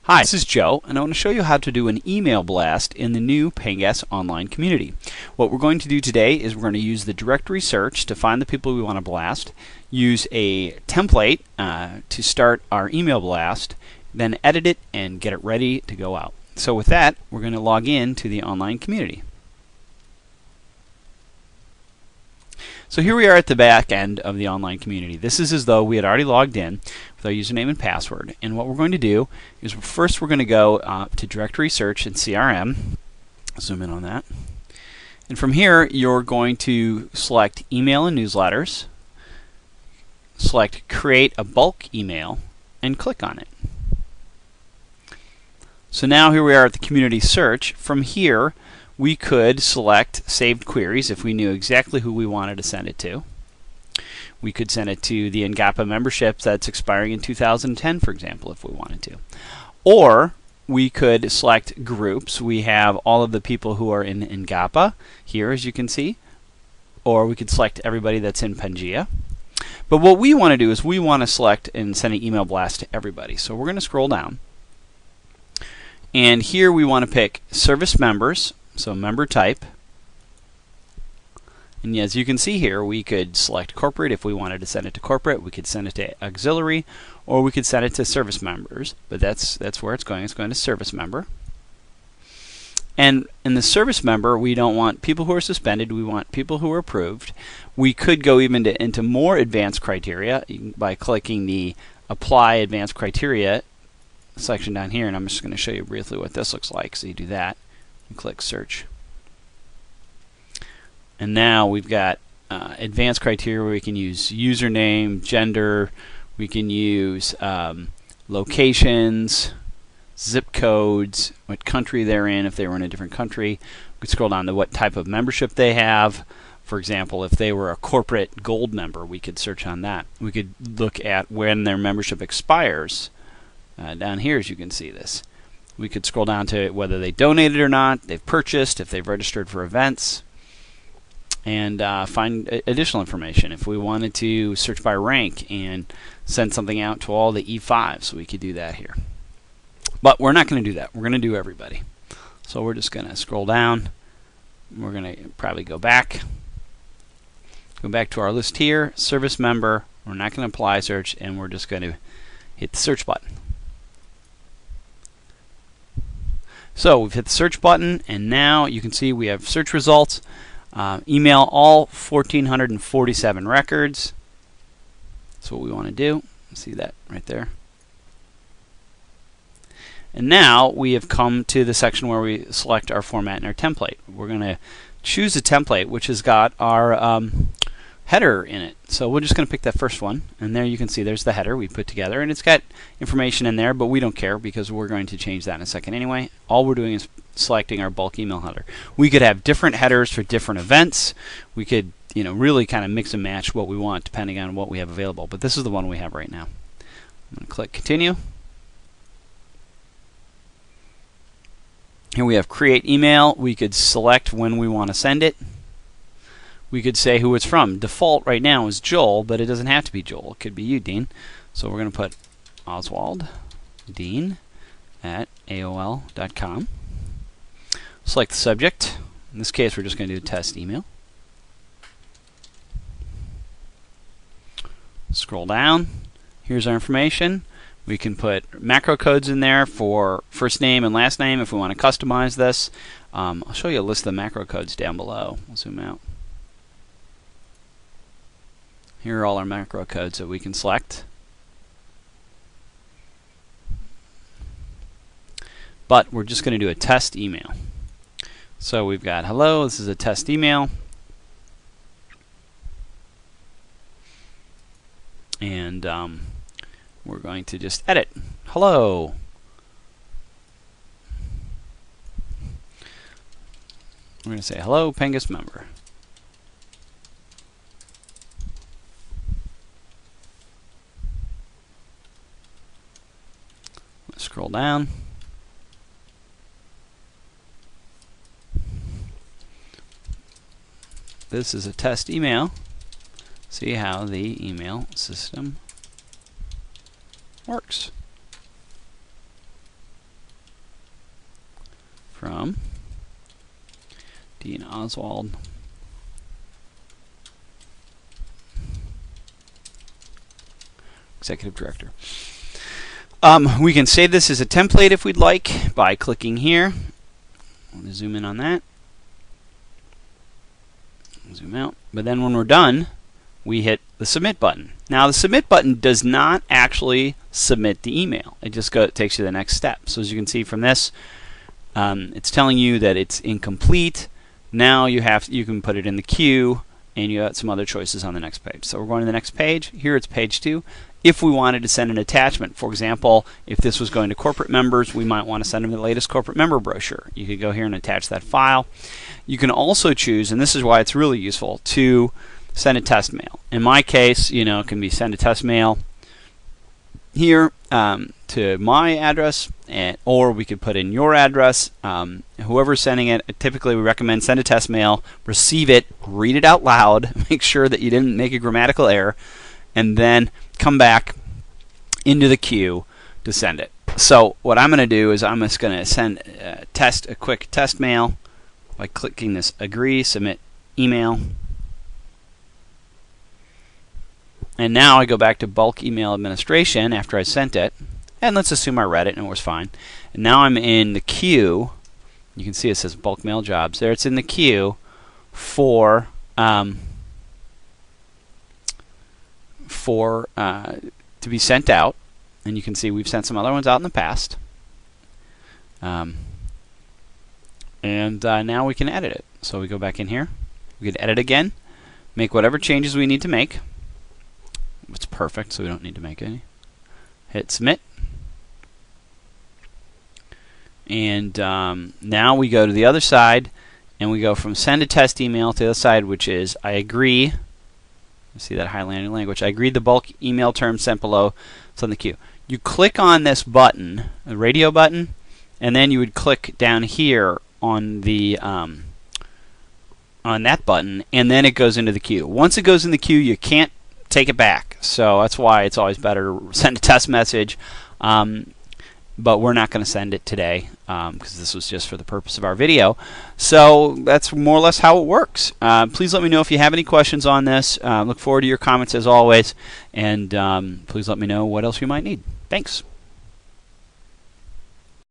Hi, this is Joe, and I want to show you how to do an email blast in the new PNGAS online community. What we're going to do today is we're going to use the directory search to find the people we want to blast, use a template to start our email blast, then edit it and get it ready to go out. So with that, we're going to log in to the online community. So here we are at the back end of the online community. This is as though we had already logged in with our username and password. And what we're going to do is first we're going to go to directory search and CRM. Zoom in on that. And from here you're going to select email and newsletters, select create a bulk email, and click on it. So now here we are at the community search. From here we could select saved queries if we knew exactly who we wanted to send it to. We could send it to the NGAPA membership that's expiring in 2010, for example, if we wanted to. Or we could select groups. We have all of the people who are in NGAPA here, as you can see. Or we could select everybody that's in PNGA. But what we want to do is we want to select and send an email blast to everybody. So we're going to scroll down. And here we want to pick service members. So member type, and as you can see here, we could select corporate if we wanted to send it to corporate. We could send it to auxiliary, or we could send it to service members. But that's where it's going. It's going to service member. And in the service member, we don't want people who are suspended. We want people who are approved. We could go even into more advanced criteria by clicking the Apply Advanced Criteria section down here. And I'm just going to show you briefly what this looks like. So you do that. Click search, and now we've got advanced criteria where we can use username, gender, we can use locations, zip codes, what country they're in if they were in a different country. We could scroll down to what type of membership they have. For example, if they were a corporate gold member, we could search on that. We could look at when their membership expires. Down here, as you can see this. We could scroll down to whether they donated or not, they've purchased, if they've registered for events, and find additional information. If we wanted to search by rank and send something out to all the E5s, so we could do that here. But we're not going to do that. We're going to do everybody. So we're just going to scroll down. We're going to probably go back to our list here, service member. We're not going to apply search, and we're just going to hit the search button. So we've hit the search button, and now you can see we have search results. Email all 1,447 records. That's what we want to do. See that right there. And now we have come to the section where we select our format and our template. We're going to choose a template which has got our header in it. So we're just going to pick that first one, and there you can see there's the header we put together, and it's got information in there, but we don't care because we're going to change that in a second anyway. All we're doing is selecting our bulk email header. We could have different headers for different events. We could, really kind of mix and match what we want depending on what we have available, but this is the one we have right now. I'm going to click continue. Here we have create email. We could select when we want to send it. We could say who it's from. Default right now is Joel, but it doesn't have to be Joel. It could be you, Dean. So we're going to put Oswald Dean at AOL.com. Select the subject. In this case, we're just going to do test email. Scroll down. Here's our information. We can put macro codes in there for first name and last name if we want to customize this. I'll show you a list of the macro codes down below. We'll zoom out. Here are all our macro codes that we can select. But we're just going to do a test email. So we've got hello, this is a test email. And we're going to just edit. Hello. We're going to say hello, PNGAS member. Scroll down. This is a test email. See how the email system works. from Dean Oswald. Executive Director. We can save this as a template if we'd like by clicking here. I'm going to zoom in on that. Zoom out. But then when we're done, we hit the submit button. Now the submit button does not actually submit the email. It just takes you to the next step. So as you can see from this, it's telling you that it's incomplete. Now you can put it in the queue, and you got some other choices on the next page. So we're going to the next page. Here it's page 2. If we wanted to send an attachment, for example, if this was going to corporate members, we might want to send them the latest corporate member brochure. You could go here and attach that file. You can also choose, and this is why it's really useful, to send a test mail. In my case, it can be send a test mail here to my address, or we could put in your address. Whoever's sending it, typically we recommend send a test mail, receive it, read it out loud, make sure that you didn't make a grammatical error, and then come back into the queue to send it. So what I'm going to do is I'm just going to send a quick test mail by clicking this agree, submit email. And now I go back to bulk email administration after I sent it. And let's assume I read it and it was fine. And now I'm in the queue. You can see it says bulk mail jobs. There it's in the queue for to be sent out, and you can see we've sent some other ones out in the past, and now we can edit it. So we go back in here, we can edit again, make whatever changes we need to make. It's perfect, so we don't need to make any. Hit submit, and now we go to the other side, and we go from send a test email to the other side, which is I agree. See that highlighted language. I agree the bulk email term sent below. It's on the queue. You click on this button, the radio button, and then you would click down here on the on that button, and then it goes into the queue. Once it goes in the queue, you can't take it back. So that's why it's always better to send a test message. But we're not going to send it today because this was just for the purpose of our video. So that's more or less how it works. Please let me know if you have any questions on this. Look forward to your comments as always, and please let me know what else you might need. Thanks.